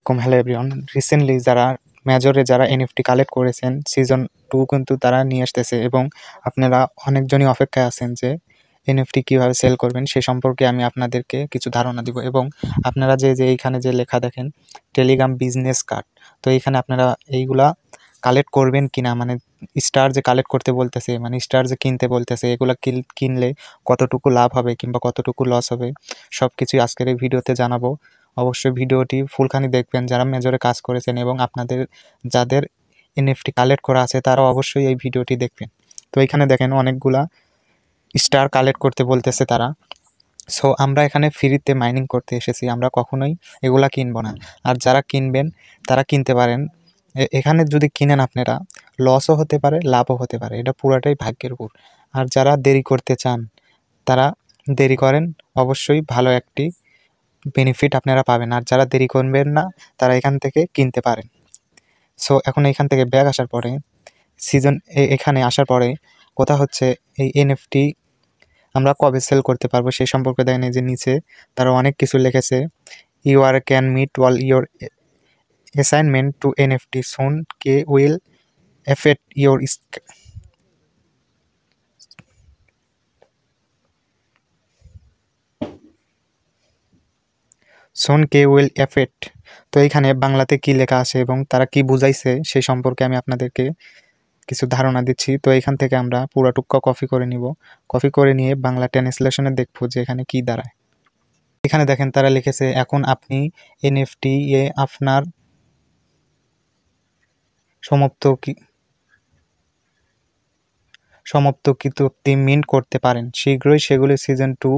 Hello everyone, recently যারা মেজরে যারা NFT collect করেছেন সিজন 2 কিন্তু তারা নিয়ে আসতেছে এবং আপনারা অনেকজনই অপেক্ষায় আছেন যে এনএফটি কীভাবে সেল করবেন সে সম্পর্কে আমি আপনাদেরকে কিছু ধারণা দিব। এবং আপনারা যে এইখানে যে লেখা দেখেন টেলিগ্রাম বিজনেস কার্ড, তো এইখানে আপনারা এইগুলা কালেক্ট করবেন কিনা, মানে স্টার যে কালেক্ট করতে বলতেছে, মানে স্টার যে কিনতে বলতেছে, এগুলা কিনলে কতটুকু লাভ হবে কিংবা কতটুকু লস হবে সব কিছুই আজকের এই ভিডিওতে জানাবো। অবশ্যই ভিডিওটি ফুলখানি দেখবেন যারা মেজরে কাজ করেছেন এবং আপনাদের যাদের এনএফটি কালেক্ট করা আছে তারা অবশ্যই এই ভিডিওটি দেখবেন। তো এখানে দেখেন অনেকগুলা স্টার কালেক্ট করতে বলতেছে তারা। সো আমরা এখানে ফ্রিতে মাইনিং করতে এসেছি, আমরা কখনোই এগুলা কিনবো না। আর যারা কিনবেন তারা কিনতে পারেন। এখানে যদি কিনেন আপনারা লসও হতে পারে, লাভও হতে পারে, এটা পুরাটাই ভাগ্যের উপর। আর যারা দেরি করতে চান তারা দেরি করেন, অবশ্যই ভালো একটি বেনিফিট আপনারা পাবেন। আর যারা দেরি করবেন না তারা এখান থেকে কিনতে পারেন। সো এখন এখান থেকে ব্যাক আসার পরে সিজন এখানে আসার পরে কথা হচ্ছে এই এনএফটি আমরা কবে সেল করতে পারবো সেই সম্পর্কে দেখেন। এই যে নিচে তারা অনেক কিছু লিখেছে, you are can meet all your assignment to NFT soon কে উইল এফেক্ট ইউর সোন কে উইল এফেক্ট। তো এইখানে বাংলাতে কি লেখা আছে এবং তারা কি বুঝাইছে সেই সম্পর্কে আমি আপনাদেরকে কিছু ধারণা দিচ্ছি। তো এখান থেকে আমরা পুরাটুক্কা কপি করে নিব, কপি করে নিয়ে বাংলা ট্রান্সলেশনে দেখবো যে এখানে কি দাঁড়ায়। এখানে দেখেন তারা লিখেছে, এখন আপনি এনএফটি এ আপনার সমাপ্তকৃত মিন্ট করতে পারেন। শীঘ্রই সেগুলি সিজন 2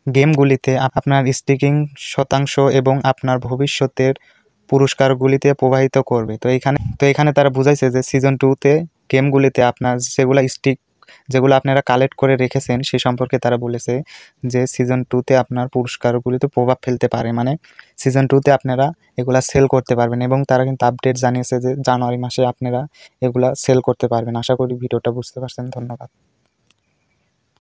গেমগুলিতে আপনার স্টিকিং শতাংশ এবং আপনার ভবিষ্যতের পুরস্কারগুলিতে প্রবাহিত করবে। তো এখানে তারা বুঝাইছে যে সিজন 2তে গেমগুলিতে আপনার যেগুলো আপনারা কালেক্ট করে রেখেছেন সে সম্পর্কে তারা বলেছে যে সিজন 2তে আপনার পুরস্কারগুলিতে প্রভাব ফেলতে পারে, মানে সিজন 2তে আপনারা এগুলা সেল করতে পারবেন। এবং তারা কিন্তু আপডেট জানিয়েছে যে জানুয়ারি মাসে আপনারা এগুলা সেল করতে পারবেন। আশা করি ভিডিওটা বুঝতে পারছেন। ধন্যবাদ।